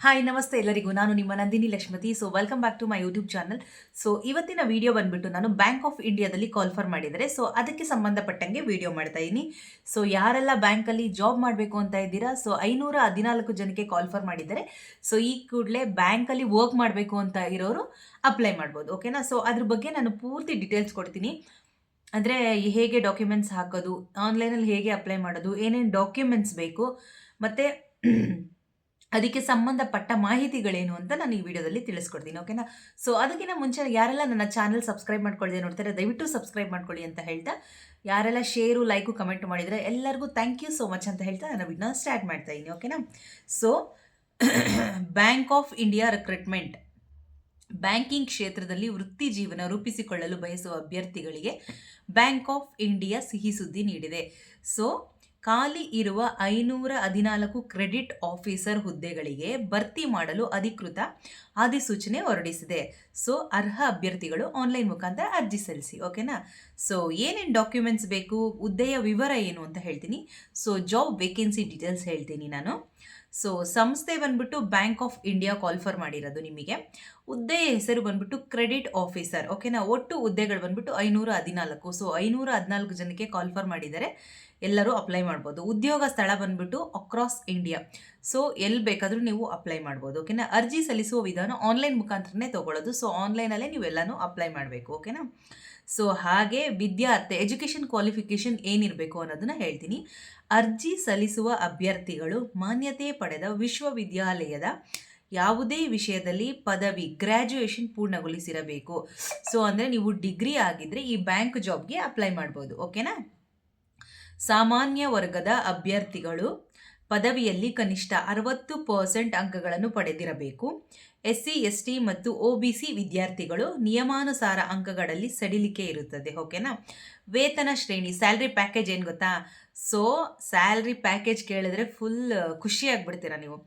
Hi ನಮಸ್ತೆ ಎಲ್ಲರಿಗೂ. ನಾನು ನಿಮ್ಮ Nandini Lakshmathi. Welcome back to my YouTube channel. ಇವತ್ತಿನ ವಿಡಿಯೋ ಬಂದ್ಬಿಟ್ಟು ನಾನು ಬ್ಯಾಂಕ್ ಆಫ್ ಇಂಡಿಯಾದಲ್ಲಿ ಕಾಲ್ಫರ್ ಮಾಡಿದರೆ ಅದಕ್ಕೆ ಸಂಬಂಧಪಟ್ಟಂಗೆ ವಿಡಿಯೋ ಮಾಡ್ತಾ ಇದ್ದೀನಿ. ಯಾರೆಲ್ಲ ಬ್ಯಾಂಕಲ್ಲಿ ಜಾಬ್ ಮಾಡಬೇಕು ಅಂತ ಇದ್ದೀರಾ, 514 ಜನಕ್ಕೆ ಕಾಲ್ಫರ್ ಮಾಡಿದ್ದಾರೆ. ಈ ಕೂಡಲೇ ಬ್ಯಾಂಕಲ್ಲಿ ವರ್ಕ್ ಮಾಡಬೇಕು ಅಂತ ಇರೋರು ಅಪ್ಲೈ ಮಾಡ್ಬೋದು. ಓಕೆನಾ? ಅದ್ರ ಬಗ್ಗೆ ನಾನು ಪೂರ್ತಿ ಡೀಟೇಲ್ಸ್ ಕೊಡ್ತೀನಿ. ಅಂದರೆ ಹೇಗೆ ಡಾಕ್ಯುಮೆಂಟ್ಸ್ ಹಾಕೋದು, ಆನ್ಲೈನಲ್ಲಿ ಹೇಗೆ ಅಪ್ಲೈ ಮಾಡೋದು, ಏನೇನು ಡಾಕ್ಯುಮೆಂಟ್ಸ್ ಬೇಕು, ಮತ್ತು ಅದಕ್ಕೆ ಸಂಬಂಧಪಟ್ಟ ಮಾಹಿತಿಗಳೇನು ಅಂತ ನಾನು ಈ ವಿಡಿಯೋದಲ್ಲಿ ತಿಳಿಸ್ಕೊಡ್ತೀನಿ. ಓಕೆನಾ? ಅದಕ್ಕಿಂತ ಮುಂಚೆ ಯಾರೆಲ್ಲ ನನ್ನ ಚಾನಲ್ ಸಬ್ಸ್ಕ್ರೈಬ್ ಮಾಡ್ಕೊಳ್ಳದೆ ನೋಡ್ತಾರೆ ದಯವಿಟ್ಟು ಸಬ್ಸ್ಕ್ರೈಬ್ ಮಾಡ್ಕೊಳ್ಳಿ ಅಂತ ಹೇಳ್ತಾ, ಯಾರೆಲ್ಲ ಶೇರು ಲೈಕು ಕಮೆಂಟ್ ಮಾಡಿದರೆ ಎಲ್ಲರಿಗೂ ಥ್ಯಾಂಕ್ ಯು ಸೋ ಮಚ್ ಅಂತ ಹೇಳ್ತಾ ನಾನು ವಿಡಿಯೋನ ಸ್ಟಾರ್ಟ್ ಮಾಡ್ತಾ ಇದ್ದೀನಿ. ಓಕೆನಾ? Bank of India recruitment. Banking ಕ್ಷೇತ್ರದಲ್ಲಿ ವೃತ್ತಿ ಜೀವನ ರೂಪಿಸಿಕೊಳ್ಳಲು ಬಯಸುವ ಅಭ್ಯರ್ಥಿಗಳಿಗೆ ಬ್ಯಾಂಕ್ ಆಫ್ ಇಂಡಿಯಾ ಸಿಹಿ ಸುದ್ದಿ ನೀಡಿದೆ. ಖಾಲಿ ಇರುವ 514 ಕ್ರೆಡಿಟ್ ಆಫೀಸರ್ ಹುದ್ದೆಗಳಿಗೆ ಭರ್ತಿ ಮಾಡಲು ಅಧಿಕೃತ ಅಧಿಸೂಚನೆ ಹೊರಡಿಸಿದೆ. ಅರ್ಹ ಅಭ್ಯರ್ಥಿಗಳು ಆನ್ಲೈನ್ ಮುಖಾಂತರ ಅರ್ಜಿ ಸಲ್ಲಿಸಿ. ಓಕೆನಾ? ಏನೇನು ಡಾಕ್ಯುಮೆಂಟ್ಸ್ ಬೇಕು, ಹುದ್ದೆಯ ವಿವರ ಏನು ಅಂತ ಹೇಳ್ತೀನಿ. ಜಾಬ್ ವೇಕೆನ್ಸಿ ಡೀಟೇಲ್ಸ್ ಹೇಳ್ತೀನಿ ನಾನು. ಸಂಸ್ಥೆ ಬಂದ್ಬಿಟ್ಟು ಬ್ಯಾಂಕ್ ಆಫ್ ಇಂಡಿಯಾ ಕಾಲ್ಫರ್ ಮಾಡಿರೋದು ನಿಮಗೆ. ಹುದ್ದೆಯ ಹೆಸರು ಬಂದ್ಬಿಟ್ಟು ಕ್ರೆಡಿಟ್ ಆಫೀಸರ್. ಓಕೆನಾ? ಒಟ್ಟು ಹುದ್ದೆಗಳು ಬಂದ್ಬಿಟ್ಟು 514. 514 ಜನಕ್ಕೆ ಕಾಲ್ಫರ್ ಮಾಡಿದ್ದಾರೆ. ಎಲ್ಲರೂ ಅಪ್ಲೈ ಮಾಡ್ಬೋದು. ಉದ್ಯೋಗ ಸ್ಥಳ ಬಂದ್ಬಿಟ್ಟು ಅಕ್ರಾಸ್ ಇಂಡಿಯಾ. ಎಲ್ಲಿ ಬೇಕಾದರೂ ನೀವು ಅಪ್ಲೈ ಮಾಡ್ಬೋದು. ಓಕೆನಾ? ಅರ್ಜಿ ಸಲ್ಲಿಸುವ ವಿಧಾನ ಆನ್ಲೈನ್ ಮುಖಾಂತರನೇ ತೊಗೊಳ್ಳೋದು. ಆನ್ಲೈನಲ್ಲೇ ನೀವೆಲ್ಲನೂ ಅಪ್ಲೈ ಮಾಡಬೇಕು. ಓಕೆನಾ? ಹಾಗೆ ವಿದ್ಯಾರ್ಥಿ ಎಜುಕೇಷನ್ ಕ್ವಾಲಿಫಿಕೇಷನ್ ಏನಿರಬೇಕು ಅನ್ನೋದನ್ನ ಹೇಳ್ತೀನಿ. ಅರ್ಜಿ ಸಲ್ಲಿಸುವ ಅಭ್ಯರ್ಥಿಗಳು ಮಾನ್ಯತೆ ಪಡೆದ ವಿಶ್ವವಿದ್ಯಾಲಯದ ಯಾವುದೇ ವಿಷಯದಲ್ಲಿ ಪದವಿ ಗ್ರ್ಯಾಜುಯೇಷನ್ ಪೂರ್ಣಗೊಳಿಸಿರಬೇಕು. ಅಂದರೆ ನೀವು ಡಿಗ್ರಿ ಆಗಿದ್ರೆ ಈ ಬ್ಯಾಂಕ್ ಜಾಬ್ಗೆ ಅಪ್ಲೈ ಮಾಡ್ಬೋದು. ಓಕೆನಾ? ಸಾಮಾನ್ಯ ವರ್ಗದ ಅಭ್ಯರ್ಥಿಗಳು ಪದವಿಯಲ್ಲಿ ಕನಿಷ್ಠ 60% ಅಂಕಗಳನ್ನು ಪಡೆದಿರಬೇಕು. SC ST ಮತ್ತು OBC ವಿದ್ಯಾರ್ಥಿಗಳು ನಿಯಮಾನುಸಾರ ಅಂಕಗಳಲ್ಲಿ ಸಡಿಲಿಕೆ ಇರುತ್ತದೆ. ಓಕೆನಾ? ವೇತನ ಶ್ರೇಣಿ, ಸ್ಯಾಲ್ರಿ ಪ್ಯಾಕೇಜ್ ಏನು ಗೊತ್ತಾ? ಸ್ಯಾಲ್ರಿ ಪ್ಯಾಕೇಜ್ ಕೇಳಿದ್ರೆ ಫುಲ್ ಖುಷಿಯಾಗ್ಬಿಡ್ತೀರಾ ನೀವು.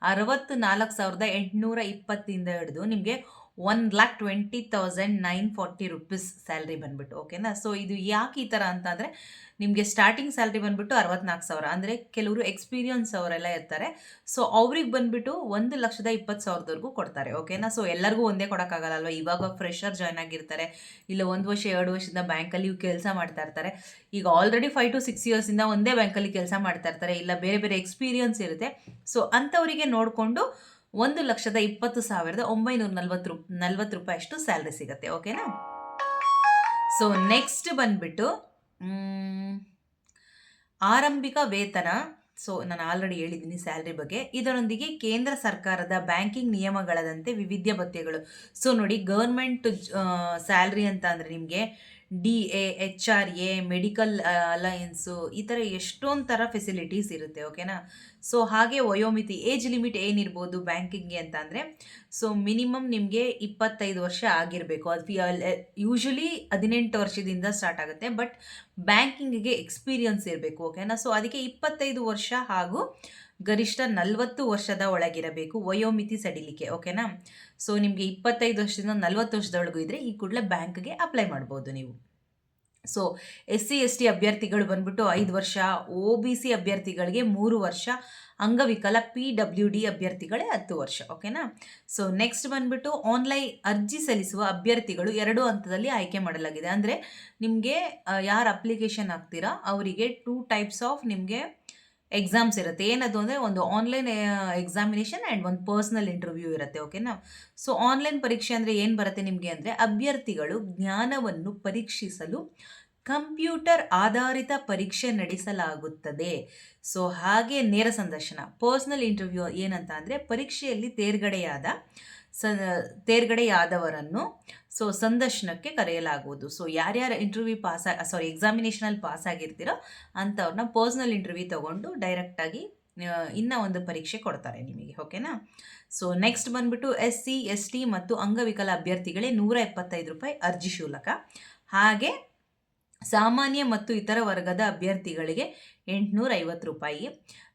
64,820 ಹಿಡಿದು ನಿಮಗೆ 1,20,940 ರೂಪೀಸ್ ಸ್ಯಾಲ್ರಿ ಬಂದ್ಬಿಟ್ಟು. ಓಕೆನಾ? ಇದು ಯಾಕೆ ಈ ಥರ ಅಂತಂದರೆ, ನಿಮಗೆ ಸ್ಟಾರ್ಟಿಂಗ್ ಸ್ಯಾಲ್ರಿ ಬಂದ್ಬಿಟ್ಟು 64,000. ಅಂದರೆ ಕೆಲವರು ಎಕ್ಸ್ಪೀರಿಯನ್ಸ್ ಅವರೆಲ್ಲ ಇರ್ತಾರೆ. ಅವ್ರಿಗೆ ಬಂದ್ಬಿಟ್ಟು 1,20,000ವರೆಗೂ ಕೊಡ್ತಾರೆ. ಓಕೆನಾ? ಎಲ್ಲರಿಗೂ ಒಂದೇ ಕೊಡೋಕ್ಕಾಗಲ್ಲ. ಇವಾಗ ಫ್ರೆಶರ್ ಜಾಯ್ನ್ ಆಗಿರ್ತಾರೆ, ಇಲ್ಲ 1 ವರ್ಷ 2 ವರ್ಷದಿಂದ ಬ್ಯಾಂಕಲ್ಲಿ ಕೆಲಸ ಮಾಡ್ತಾ ಇರ್ತಾರೆ. ಈಗ ಆಲ್ರೆಡಿ 5 to 6 ಇಯರ್ಸಿಂದ ಒಂದೇ ಬ್ಯಾಂಕಲ್ಲಿ ಕೆಲಸ ಮಾಡ್ತಾ ಇರ್ತಾರೆ, ಇಲ್ಲ ಬೇರೆ ಬೇರೆ ಎಕ್ಸ್ಪೀರಿಯನ್ಸ್ ಇರುತ್ತೆ. ಅಂಥವರಿಗೆ ನೋಡಿಕೊಂಡು 1,20,940 ರೂಪಾಯಿ ಅಷ್ಟು ಸ್ಯಾಲ್ರಿ ಸಿಗುತ್ತೆ. ಓಕೆನಾ? ನೆಕ್ಸ್ಟ್ ಬಂದ್ಬಿಟ್ಟು ಆರಂಭಿಕ ವೇತನ. ನಾನು ಆಲ್ರೆಡಿ ಹೇಳಿದ್ದೀನಿ ಸ್ಯಾಲ್ರಿ ಬಗ್ಗೆ. ಇದರೊಂದಿಗೆ ಕೇಂದ್ರ ಸರ್ಕಾರದ ಬ್ಯಾಂಕಿಂಗ್ ನಿಯಮಗಳದಂತೆ ವಿವಿಧ ಭತ್ಯೆಗಳು. ನೋಡಿ, ಗೌರ್ಮೆಂಟ್ ಸ್ಯಾಲ್ರಿ ಅಂತ ಅಂದರೆ ನಿಮಗೆ DA, HRA, ಮೆಡಿಕಲ್ ಅಲಯನ್ಸು, ಈ ಥರ ಎಷ್ಟೊಂದು ಥರ ಫೆಸಿಲಿಟೀಸ್ ಇರುತ್ತೆ. ಓಕೆನಾ? ಹಾಗೆ ವಯೋಮಿತಿ, ಏಜ್ ಲಿಮಿಟ್ ಏನಿರ್ಬೋದು ಬ್ಯಾಂಕಿಂಗ್ಗೆ ಅಂತ ಅಂದರೆ, ಮಿನಿಮಮ್ ನಿಮಗೆ 25 ವರ್ಷ ಆಗಿರಬೇಕು. ಅದು ಯೂಶಲಿ 18 ವರ್ಷದಿಂದ ಸ್ಟಾರ್ಟ್ ಆಗುತ್ತೆ, ಬಟ್ ಬ್ಯಾಂಕಿಂಗಿಗೆ ಎಕ್ಸ್ಪೀರಿಯನ್ಸ್ ಇರಬೇಕು. ಓಕೆನಾ? ಅದಕ್ಕೆ 25 ವರ್ಷ ಹಾಗೂ ಗರಿಷ್ಠ 40 ವರ್ಷದ ಒಳಗಿರಬೇಕು ವಯೋಮಿತಿ ಸಡಿಲಿಕೆ. ಓಕೆನಾ? ನಿಮಗೆ 25 ವರ್ಷದಿಂದ 40 ವರ್ಷದೊಳಗೂ ಇದ್ದರೆ ಈ ಕೂಡಲೇ ಬ್ಯಾಂಕ್ಗೆ ಅಪ್ಲೈ ಮಾಡ್ಬೋದು ನೀವು. SC ST ಅಭ್ಯರ್ಥಿಗಳು ಬಂದ್ಬಿಟ್ಟು 5 ವರ್ಷ, OBC ಅಭ್ಯರ್ಥಿಗಳಿಗೆ 3 ವರ್ಷ, ಅಂಗವಿಕಲ PWD ಅಭ್ಯರ್ಥಿಗಳೇ 10 ವರ್ಷ. ಓಕೆನಾ? ನೆಕ್ಸ್ಟ್ ಬಂದ್ಬಿಟ್ಟು ಆನ್ಲೈನ್ ಅರ್ಜಿ ಸಲ್ಲಿಸುವ ಅಭ್ಯರ್ಥಿಗಳು 2 ಹಂತದಲ್ಲಿ ಆಯ್ಕೆ ಮಾಡಲಾಗಿದೆ. ಅಂದರೆ ನಿಮಗೆ ಯಾರು ಅಪ್ಲಿಕೇಶನ್ ಹಾಕ್ತೀರಾ ಅವರಿಗೆ 2 ಟೈಪ್ಸ್ ಆಫ್ ನಿಮಗೆ ಎಕ್ಸಾಮ್ಸ್ ಇರುತ್ತೆ. ಏನದು ಅಂದರೆ ಒಂದು ಆನ್ಲೈನ್ ಎಕ್ಸಾಮಿನೇಷನ್ ಆ್ಯಂಡ್ ಒಂದು ಪರ್ಸ್ನಲ್ ಇಂಟರ್ವ್ಯೂ ಇರುತ್ತೆ. ಓಕೆನಾ? ಆನ್ಲೈನ್ ಪರೀಕ್ಷೆ ಅಂದರೆ ಏನು ಬರುತ್ತೆ ನಿಮಗೆ ಅಂದರೆ, ಅಭ್ಯರ್ಥಿಗಳು ಜ್ಞಾನವನ್ನು ಪರೀಕ್ಷಿಸಲು ಕಂಪ್ಯೂಟರ್ ಆಧಾರಿತ ಪರೀಕ್ಷೆ ನಡೆಸಲಾಗುತ್ತದೆ. ಹಾಗೆ ನೇರ ಸಂದರ್ಶನ. ಪರ್ಸ್ನಲ್ ಇಂಟರ್ವ್ಯೂ ಏನಂತ ಅಂದರೆ, ಪರೀಕ್ಷೆಯಲ್ಲಿ ತೇರ್ಗಡೆಯಾದವರನ್ನು ಸಂದರ್ಶನಕ್ಕೆ ಕರೆಯಲಾಗುವುದು. ಯಾರ್ಯಾರು ಎಕ್ಸಾಮಿನೇಷನಲ್ಲಿ ಪಾಸ್ ಆಗಿರ್ತೀರೋ ಅಂಥವ್ರನ್ನ ಪರ್ಸ್ನಲ್ ಇಂಟರ್ವ್ಯೂ ತೊಗೊಂಡು ಡೈರೆಕ್ಟಾಗಿ ಇನ್ನೂ ಒಂದು ಪರೀಕ್ಷೆ ಕೊಡ್ತಾರೆ ನಿಮಗೆ. ಓಕೆನಾ? ನೆಕ್ಸ್ಟ್ ಬಂದ್ಬಿಟ್ಟು SC ST ಮತ್ತು ಅಂಗವಿಕಲ ಅಭ್ಯರ್ಥಿಗಳೇ 175 ರೂಪಾಯಿ ಅರ್ಜಿ ಶುಲ್ಕ. ಹಾಗೆ ಸಾಮಾನ್ಯ ಮತ್ತು ಇತರ ವರ್ಗದ ಅಭ್ಯರ್ಥಿಗಳಿಗೆ 850 ರೂಪಾಯಿ.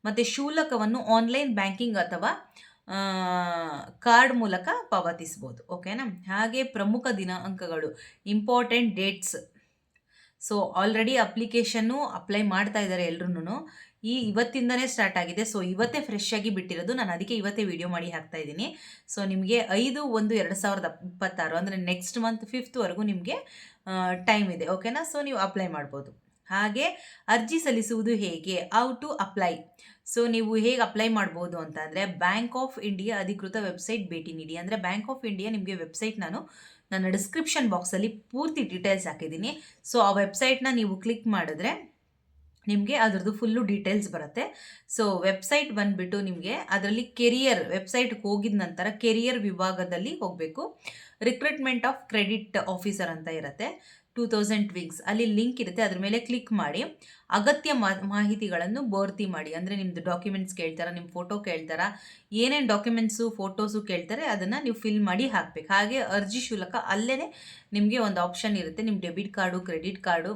ಮತ್ತು ಶುಲ್ಕವನ್ನು ಆನ್ಲೈನ್ ಬ್ಯಾಂಕಿಂಗ್ ಅಥವಾ ಕಾರ್ಡ್ ಮೂಲಕ ಪಾವತಿಸ್ಬೋದು. ಓಕೆನಾ? ಹಾಗೆ ಪ್ರಮುಖ ದಿನಾಂಕಗಳು, ಇಂಪಾರ್ಟೆಂಟ್ ಡೇಟ್ಸ್. ಆಲ್ರೆಡಿ ಅಪ್ಲಿಕೇಶನ್ನು ಅಪ್ಲೈ ಮಾಡ್ತಾ ಇದ್ದಾರೆ ಎಲ್ರೂ. ಇವತ್ತಿಂದನೇ ಸ್ಟಾರ್ಟ್ ಆಗಿದೆ. ಸೊ ಇವತ್ತೇ ಫ್ರೆಶ್ ಆಗಿ ಬಿಟ್ಟಿರೋದು, ನಾನು ಅದಕ್ಕೆ ಇವತ್ತೇ ವಿಡಿಯೋ ಮಾಡಿ ಹಾಕ್ತಾ ಇದ್ದೀನಿ. ಸೊ ನಿಮಗೆ 5/1/2026 ಅಂದರೆ ನೆಕ್ಸ್ಟ್ ಮಂತ್ 5th ನಿಮಗೆ ಟೈಮ್ ಇದೆ, ಓಕೆನಾ. ಸೊ ನೀವು ಅಪ್ಲೈ ಮಾಡ್ಬೋದು. ಹಾಗೆ ಅರ್ಜಿ ಸಲ್ಲಿಸುವುದು ಹೇಗೆ, ಹೌ ಟು ಅಪ್ಲೈ. ಸೊ ನೀವು ಹೇಗೆ ಅಪ್ಲೈ ಮಾಡ್ಬೋದು ಅಂತ ಅಂದರೆ, ಬ್ಯಾಂಕ್ ಆಫ್ ಇಂಡಿಯಾ ಅಧಿಕೃತ ವೆಬ್ಸೈಟ್ ಭೇಟಿ ನೀಡಿ. ಅಂದರೆ ಬ್ಯಾಂಕ್ ಆಫ್ ಇಂಡಿಯಾ ನಿಮಗೆ ವೆಬ್ಸೈಟ್ ನಾನು ನನ್ನ ಡಿಸ್ಕ್ರಿಪ್ಷನ್ ಬಾಕ್ಸಲ್ಲಿ ಪೂರ್ತಿ ಡೀಟೇಲ್ಸ್ ಹಾಕಿದ್ದೀನಿ. ಸೊ ಆ ವೆಬ್ಸೈಟ್ನ ನೀವು ಕ್ಲಿಕ್ ಮಾಡಿದ್ರೆ ನಿಮಗೆ ಅದರದ್ದು ಫುಲ್ಲು ಡೀಟೇಲ್ಸ್ ಬರುತ್ತೆ. ಸೊ ವೆಬ್ಸೈಟ್ ಬಂದುಬಿಟ್ಟು ನಿಮಗೆ ಅದರಲ್ಲಿ ಕೆರಿಯರ್ ವೆಬ್ಸೈಟ್ಗೆ ಹೋಗಿದ ನಂತರ ಕೆರಿಯರ್ ವಿಭಾಗದಲ್ಲಿ ಹೋಗಬೇಕು. ರಿಕ್ರೂಟ್ಮೆಂಟ್ ಆಫ್ ಕ್ರೆಡಿಟ್ ಆಫೀಸರ್ ಅಂತ ಇರುತ್ತೆ, 2000 ವಿಂಗ್ಸ್, ಅಲ್ಲಿ ಲಿಂಕ್ ಇರುತ್ತೆ. ಅದ್ರ ಮೇಲೆ ಕ್ಲಿಕ್ ಮಾಡಿ ಅಗತ್ಯ ಮಾಹಿತಿಗಳನ್ನು ಭರ್ತಿ ಮಾಡಿ. ಅಂದರೆ ನಿಮ್ಮದು ಡಾಕ್ಯುಮೆಂಟ್ಸ್ ಕೇಳ್ತಾರೆ, ನಿಮ್ಮ ಫೋಟೋ ಕೇಳ್ತಾರೆ, ಏನೇನು ಡಾಕ್ಯುಮೆಂಟ್ಸು ಫೋಟೋಸು ಕೇಳ್ತಾರೆ ಅದನ್ನು ನೀವು ಫಿಲ್ ಮಾಡಿ ಹಾಕಬೇಕು. ಹಾಗೆ ಅರ್ಜಿ ಶುಲ್ಕ ಅಲ್ಲೇ ನಿಮಗೆ ಒಂದು ಆಪ್ಷನ್ ಇರುತ್ತೆ, ನಿಮ್ಮ ಡೆಬಿಟ್ ಕಾರ್ಡು, ಕ್ರೆಡಿಟ್ ಕಾರ್ಡು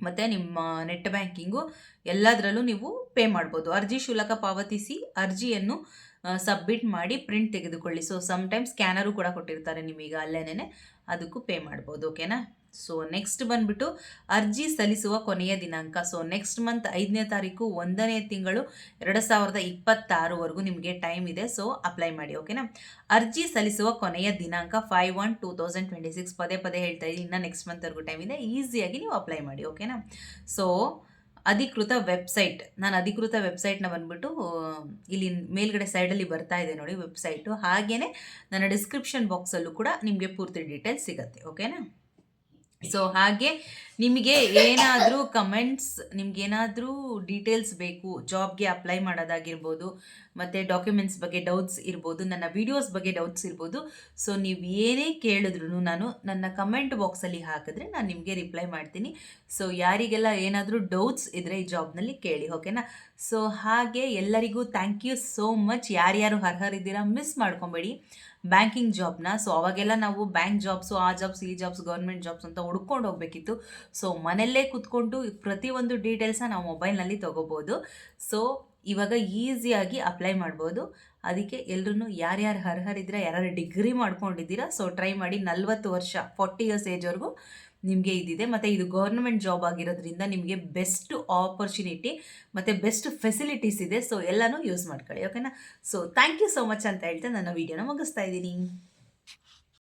ಮತ್ತು ನಿಮ್ಮ ನೆಟ್ ಬ್ಯಾಂಕಿಂಗು ಎಲ್ಲದರಲ್ಲೂ ನೀವು ಪೇ ಮಾಡ್ಬೋದು. ಅರ್ಜಿ ಶುಲ್ಕ ಪಾವತಿಸಿ ಅರ್ಜಿಯನ್ನು ಸಬ್ಮಿಟ್ ಮಾಡಿ ಪ್ರಿಂಟ್ ತೆಗೆದುಕೊಳ್ಳಿ. ಸೊ ಸಮ್ಟೈಮ್ಸ್ ಸ್ಕ್ಯಾನರು ಕೂಡ ಕೊಟ್ಟಿರ್ತಾರೆ ನಿಮೀಗ, ಅಲ್ಲೇನೆ ಅದಕ್ಕೂ ಪೇ ಮಾಡ್ಬೋದು, ಓಕೆನಾ. ಸೊ ನೆಕ್ಸ್ಟ್ ಬಂದುಬಿಟ್ಟು ಅರ್ಜಿ ಸಲ್ಲಿಸುವ ಕೊನೆಯ ದಿನಾಂಕ. ಸೊ ನೆಕ್ಸ್ಟ್ ಮಂತ್ 5ನೇ ತಾರೀಕು 1ನೇ ತಿಂಗಳು 2026 ನಿಮಗೆ ಟೈಮ್ ಇದೆ. ಸೊ ಅಪ್ಲೈ ಮಾಡಿ, ಓಕೆನಾ. ಅರ್ಜಿ ಸಲ್ಲಿಸುವ ಕೊನೆಯ ದಿನಾಂಕ 5/1/2026. ಪದೇ ಪದೇ ಹೇಳ್ತಾ ಇದ್ದೀನಿ, ಇನ್ನು ನೆಕ್ಸ್ಟ್ ಮಂತ್ವರೆಗೂ ಟೈಮ್ ಇದೆ, ಈಸಿಯಾಗಿ ನೀವು ಅಪ್ಲೈ ಮಾಡಿ, ಓಕೆನಾ. ಸೊ ಅಧಿಕೃತ ವೆಬ್ಸೈಟ್, ನಾನು ಅಧಿಕೃತ ವೆಬ್ಸೈಟ್ನ ಬಂದುಬಿಟ್ಟು ಇಲ್ಲಿ ಮೇಲ್ಗಡೆ ಸೈಡಲ್ಲಿ ಬರ್ತಾ ಇದೆ ನೋಡಿ ವೆಬ್ಸೈಟು. ಹಾಗೆಯೇ ನನ್ನ ಡಿಸ್ಕ್ರಿಪ್ಷನ್ ಬಾಕ್ಸಲ್ಲೂ ಕೂಡ ನಿಮಗೆ ಪೂರ್ತಿ ಡೀಟೇಲ್ಸ್ ಸಿಗುತ್ತೆ, ಓಕೆನಾ. ಸೊ ಹಾಗೆ ನಿಮಗೆ ಏನಾದರೂ ಕಮೆಂಟ್ಸ್, ನಿಮಗೇನಾದರೂ ಡೀಟೇಲ್ಸ್ ಬೇಕು, ಜಾಬ್ಗೆ ಅಪ್ಲೈ ಮಾಡೋದಾಗಿರ್ಬೋದು, ಮತ್ತು ಡಾಕ್ಯುಮೆಂಟ್ಸ್ ಬಗ್ಗೆ ಡೌಟ್ಸ್ ಇರ್ಬೋದು, ನನ್ನ ವೀಡಿಯೋಸ್ ಬಗ್ಗೆ ಡೌಟ್ಸ್ ಇರ್ಬೋದು. ಸೊ ನೀವು ಏನೇ ಕೇಳಿದ್ರು ನಾನು ನನ್ನ ಕಮೆಂಟ್ ಬಾಕ್ಸಲ್ಲಿ ಹಾಕಿದ್ರೆ ನಾನು ನಿಮಗೆ ರಿಪ್ಲೈ ಮಾಡ್ತೀನಿ. ಸೊ ಯಾರಿಗೆಲ್ಲ ಏನಾದರೂ ಡೌಟ್ಸ್ ಇದ್ದರೆ ಈ ಜಾಬ್ನಲ್ಲಿ ಕೇಳಿ, ಓಕೆನಾ. ಸೊ ಹಾಗೆ ಎಲ್ಲರಿಗೂ ಥ್ಯಾಂಕ್ ಯು ಸೋ ಮಚ್. ಯಾರ್ಯಾರು ಅರ್ಹರಿದ್ದೀರಾ ಮಿಸ್ ಮಾಡ್ಕೊಬೇಡಿ ಬ್ಯಾಂಕಿಂಗ್ ಜಾಬ್ನ. ಸೊ ಅವಾಗೆಲ್ಲ ನಾವು ಬ್ಯಾಂಕ್ ಜಾಬ್ಸು, ಆ ಜಾಬ್ಸ್, ಈ ಜಾಬ್ಸ್, ಗೌರ್ಮೆಂಟ್ ಜಾಬ್ಸ್ ಅಂತ ಹುಡ್ಕೊಂಡು ಹೋಗಬೇಕಿತ್ತು. ಸೊ ಮನೆಯಲ್ಲೇ ಕೂತ್ಕೊಂಡು ಪ್ರತಿಯೊಂದು ಡೀಟೇಲ್ಸ್ನ ನಾವು ಮೊಬೈಲ್ನಲ್ಲಿ ತೊಗೋಬೋದು. ಸೊ ಇವಾಗ ಈಸಿಯಾಗಿ ಅಪ್ಲೈ ಮಾಡ್ಬೋದು. ಅದಕ್ಕೆ ಎಲ್ಲರೂ ಯಾರ್ಯಾರು ಅರ್ಹರಿದ್ದೀರಾ, ಯಾರ್ಯಾರು ಡಿಗ್ರಿ ಮಾಡ್ಕೊಂಡಿದ್ದೀರಾ, ಸೊ ಟ್ರೈ ಮಾಡಿ. 40 ವರ್ಷ 40 ಇಯರ್ಸ್ ಏಜ್ವರೆಗೂ ನಿಮಗೆ ಇದಿದೆ. ಮತ್ತು ಇದು ಗೌರ್ಮೆಂಟ್ ಜಾಬ್ ಆಗಿರೋದ್ರಿಂದ ನಿಮಗೆ ಬೆಸ್ಟ್ ಆಪರ್ಚುನಿಟಿ ಮತ್ತು ಬೆಸ್ಟ್ ಫೆಸಿಲಿಟೀಸ್ ಇದೆ. ಸೊ ಎಲ್ಲನೂ ಯೂಸ್ ಮಾಡ್ಕೊಳ್ಳಿ, ಓಕೆನಾ. So thank you so much ಅಂತ ಹೇಳ್ತಾ ನನ್ನ ವೀಡಿಯೋನ ಮುಗಿಸ್ತಾ ಇದ್ದೀನಿ.